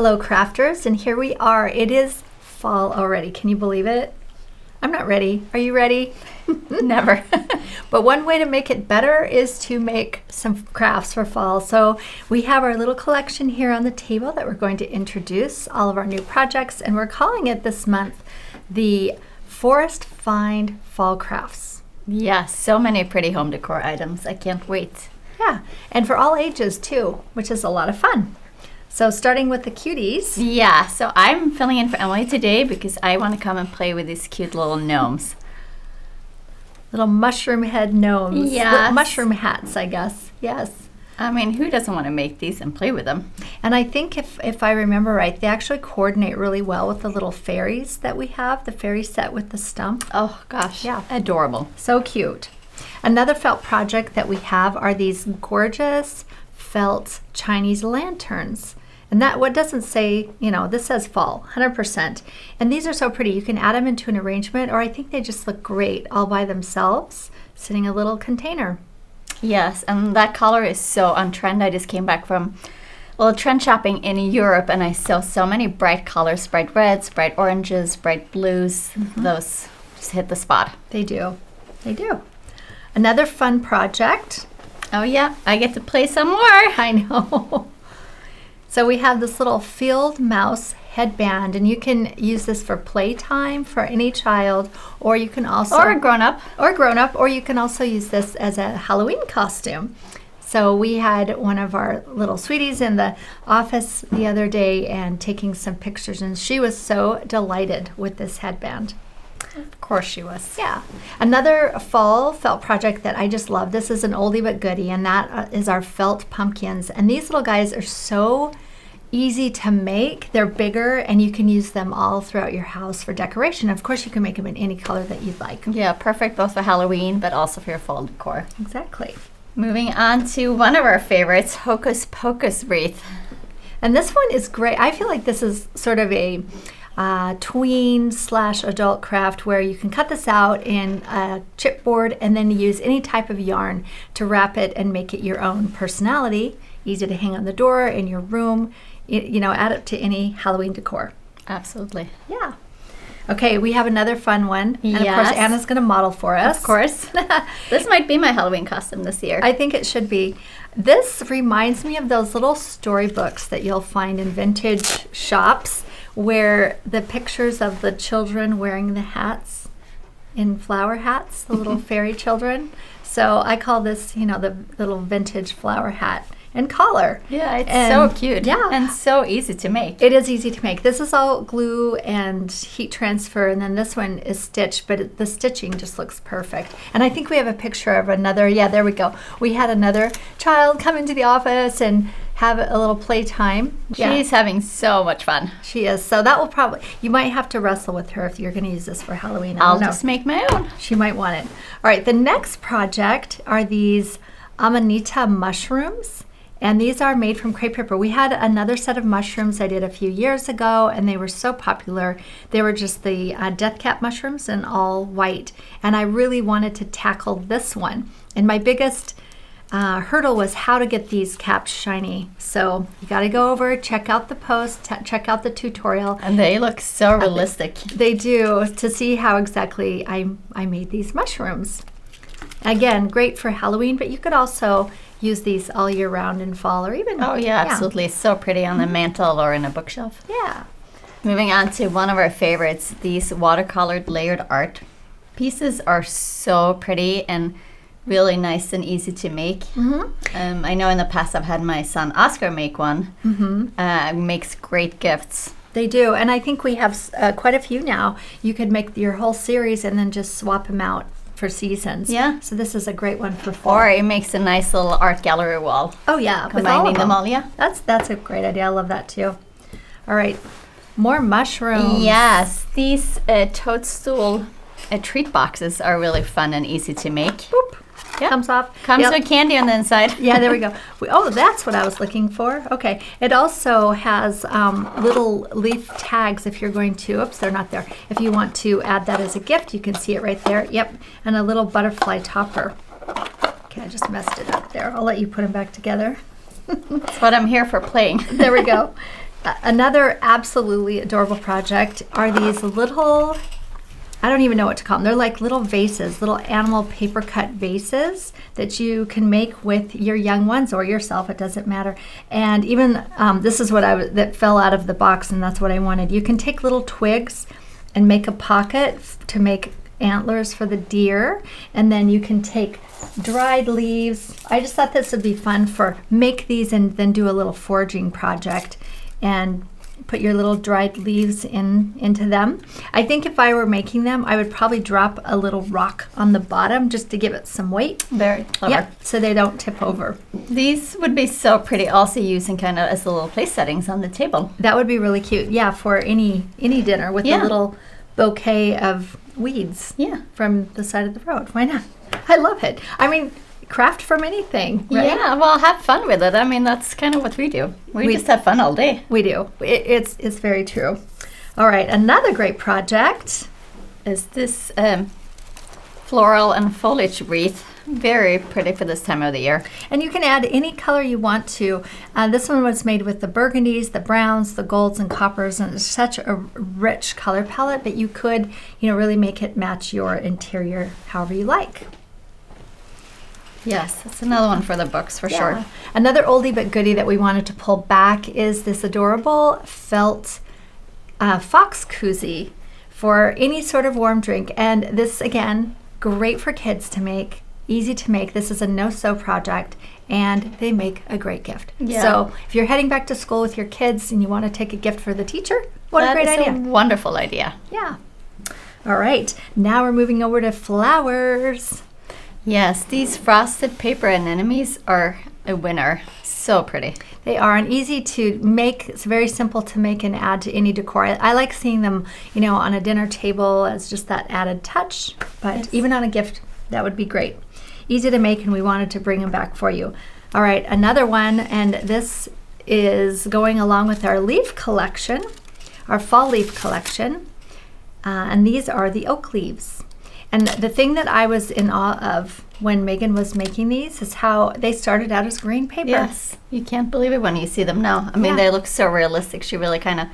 Hello crafters, and here we are. It is fall already. Can you believe it? I'm not ready. Are you ready? Never. But one way to make it better is to make some crafts for fall. So we have our little collection here on the table that we're going to introduce all of our new projects, and we're calling it this month the Forest Find Fall Crafts. Yeah, so many pretty home decor items. I can't wait. Yeah, and for all ages too, which is a lot of fun. So starting with the cuties. Yeah, so I'm filling in for Emily today because I want to come and play with these cute little gnomes. Little mushroom head gnomes. Yes. Mushroom hats, I guess. Yes. I mean, who doesn't want to make these and play with them? And I think if I remember right, they actually coordinate really well with the little fairies that we have, the fairy set with the stump. Oh gosh, Yeah. adorable. So cute. Another felt project that we have are these gorgeous felt Chinese lanterns. And that what doesn't say, this says fall, 100%. And these are so pretty. You can add them into an arrangement, or I think they just look great all by themselves, sitting in a little container. Yes, and that color is so on trend. I just came back from trend shopping in Europe, and I saw so many bright colors, bright reds, bright oranges, bright blues. Those just hit the spot. They do. They do. Another fun project. Oh yeah, I get to play some more. I know. So we have this little field mouse headband, and you can use this for playtime for any child, or you can also... Or a grown-up. Or you can also use this as a Halloween costume. So we had one of our little sweeties in the office the other day and taking some pictures, and she was so delighted with this headband. Of course she was. Yeah. Another fall felt project that I just love. This is an oldie but goodie, and that is our felt pumpkins. And these little guys are so easy to make. They're bigger, and you can use them all throughout your house for decoration. Of course, you can make them in any color that you'd like. Yeah, perfect both for Halloween, but also for your fall decor. Exactly. Moving on to one of our favorites, Hocus Pocus wreath. And this one is great. I feel like this is sort of a tween/adult craft where you can cut this out in a chipboard and then use any type of yarn to wrap it and make it your own personality. Easy to hang on the door, in your room, add it to any Halloween decor. Absolutely. Yeah. Okay, we have another fun one. And of Yes. course, Anna's going to model for us. Of course. This might be my Halloween costume this year. I think it should be. This reminds me of those little storybooks that you'll find in vintage shops where the pictures of the children wearing the hats in flower hats, the little fairy children. So I call this, the little vintage flower hat and collar. Yeah, it's And- so cute. Yeah. And so easy to make. It is easy to make. This is all glue and heat transfer, and then this one is stitched, but the stitching just looks perfect. And I think we have a picture of another, there we go. We had another child come into the office and have a little playtime. She's having so much fun. She is. So that will you might have to wrestle with her if you're going to use this for Halloween. I I'll don't know. just make my own. She might want it. All right, the next project are these amanita mushrooms. And these are made from crepe paper. We had another set of mushrooms I did a few years ago, and they were so popular. They were just the death cap mushrooms and all white. And I really wanted to tackle this one. And my biggest hurdle was how to get these caps shiny. So you got to go over, check out the post, check out the tutorial. And they look so realistic. They do, to see how exactly I made these mushrooms. Again, great for Halloween, but you could also use these all year round in fall or even... Oh yeah, absolutely. It's so pretty on the mantle or in a bookshelf. Yeah. Moving on to one of our favorites, these watercolored layered art pieces are so pretty and really nice and easy to make. I know in the past I've had my son Oscar make one. Makes great gifts. They do, and I think we have quite a few now. You could make your whole series and then just swap them out for seasons. Yeah. So this is a great one for fall. Or it makes a nice little art gallery wall. Oh yeah, with all Combining of them all, yeah. That's a great idea. I love that too. All right, more mushrooms. Yes, these Toadstool treat boxes are really fun and easy to make. Boop. Yep. Comes off. Comes Yep. with candy on the inside. Yeah, there we go. That's what I was looking for. Okay. It also has little leaf tags if you're going to, oops, they're not there. If you want to add that as a gift, you can see it right there. Yep. And a little butterfly topper. Okay, I just messed it up there. I'll let you put them back together. That's what I'm here for, playing. There we go. Another absolutely adorable project are these little, I don't even know what to call them. They're like little vases, little animal paper cut vases that you can make with your young ones or yourself. It doesn't matter. And even this is what that fell out of the box, and that's what I wanted. You can take little twigs and make a pocket to make antlers for the deer, and then you can take dried leaves. I just thought this would be fun for make these and then do a little foraging project and put your little dried leaves into them. I think if I were making them, I would probably drop a little rock on the bottom just to give it some weight. Very clever. Yep, so they don't tip over. These would be so pretty, also using kind of as little place settings on the table. That would be really cute. Yeah, for any dinner with a little bouquet of weeds from the side of the road. Why not? I love it. I mean, craft from anything, right? Yeah, well, have fun with it. I mean, that's kind of what we do. We just have fun all day. We do. It's very true. All right, another great project is this floral and foliage wreath. Very pretty for this time of the year. And you can add any color you want to. This one was made with the burgundies, the browns, the golds, and coppers, and it's such a rich color palette, but you could, really make it match your interior however you like. Yes, that's another one for the books for sure. Another oldie but goodie that we wanted to pull back is this adorable felt fox koozie for any sort of warm drink. And this, again, great for kids to make. Easy to make. This is a no-sew project, and they make a great gift. Yeah. So if you're heading back to school with your kids and you want to take a gift for the teacher, what a great idea. That is a wonderful idea. Yeah. All right. Now we're moving over to flowers. Yes, these frosted paper anemones are a winner. So pretty. They are, and easy to make. It's very simple to make and add to any decor. I like seeing them, on a dinner table as just that added touch, but even on a gift, that would be great. Easy to make, and we wanted to bring them back for you. All right, another one, and this is going along with our leaf collection, our fall leaf collection, and these are the oak leaves. And the thing that I was in awe of when Megan was making these is how they started out as green paper. Yes, you can't believe it when you see them now. I mean, they look so realistic. She really kind of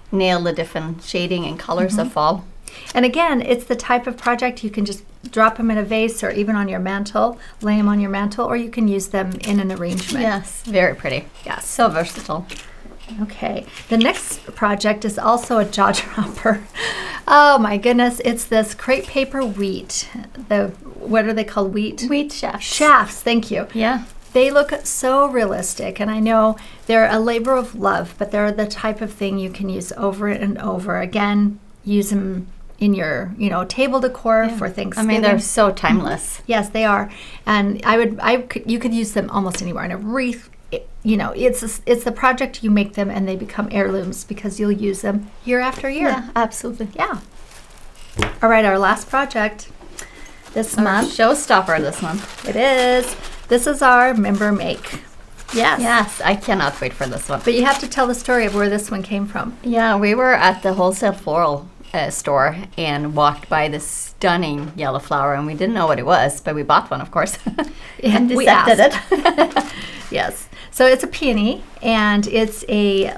nailed the different shading and colors of fall. And again, it's the type of project you can just drop them in a vase or even on your mantle, lay them on your mantle, or you can use them in an arrangement. Yes, very pretty. Yeah, so versatile. Okay, the next project is also a jaw dropper. Oh my goodness, it's this crepe paper wheat. What are they called? Wheat shafts. Shafts, thank you. Yeah. They look so realistic, and I know they're a labor of love, but they're the type of thing you can use over and over. Again, use them in your, table decor for Thanksgiving. I mean, they're so timeless. Yes, they are. And you could use them almost anywhere in a wreath. It's the project you make them, and they become heirlooms because you'll use them year after year. Yeah, absolutely. Yeah. All right, our last project this month. Showstopper this month. It is. This is our member make. Yes. Yes, I cannot wait for this one. But you have to tell the story of where this one came from. Yeah, we were at the wholesale floral store and walked by this stunning yellow flower, and we didn't know what it was, but we bought one, of course, and dissected it. Yes. So it's a peony, and it's a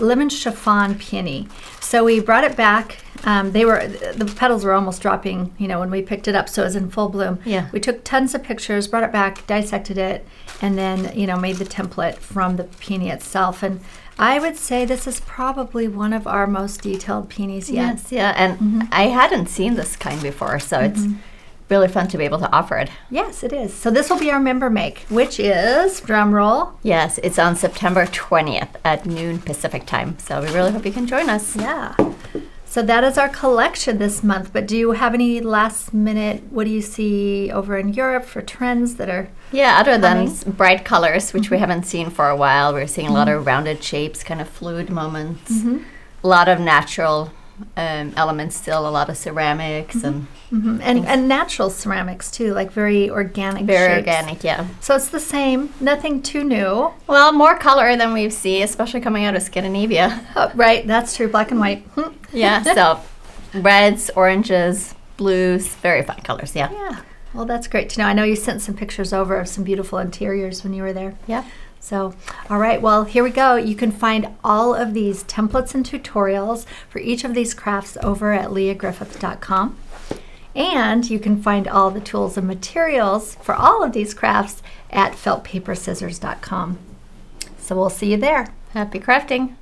lemon chiffon peony. So we brought it back. The petals were almost dropping, when we picked it up, so it was in full bloom. Yeah. We took tons of pictures, brought it back, dissected it, and then, made the template from the peony itself. And I would say this is probably one of our most detailed peonies yet. Yes, yeah, and I hadn't seen this kind before, so it's really fun to be able to offer it. Yes, it is. So this will be our member make, which is, drum roll. Yes, it's on September 20th at noon Pacific time, so we really hope you can join us. Yeah. So that is our collection this month, but do you have any last minute, what do you see over in Europe for trends that are other than bright colors, which we haven't seen for a while. We're seeing a lot of rounded shapes, kind of fluid moments, a lot of natural elements still, a lot of ceramics and natural ceramics too, like very organic Very shapes. organic, yeah. So it's the same, nothing too new. Well, more color than we've seen, especially coming out of Scandinavia. Oh, right, that's true, black and white. Yeah, so reds, oranges, blues, very fun colors, Yeah, well, that's great to know. I know you sent some pictures over of some beautiful interiors when you were there. Yeah. So, all right, well, here we go. You can find all of these templates and tutorials for each of these crafts over at leahgriffith.com. And you can find all the tools and materials for all of these crafts at feltpaperscissors.com. So we'll see you there. Happy crafting!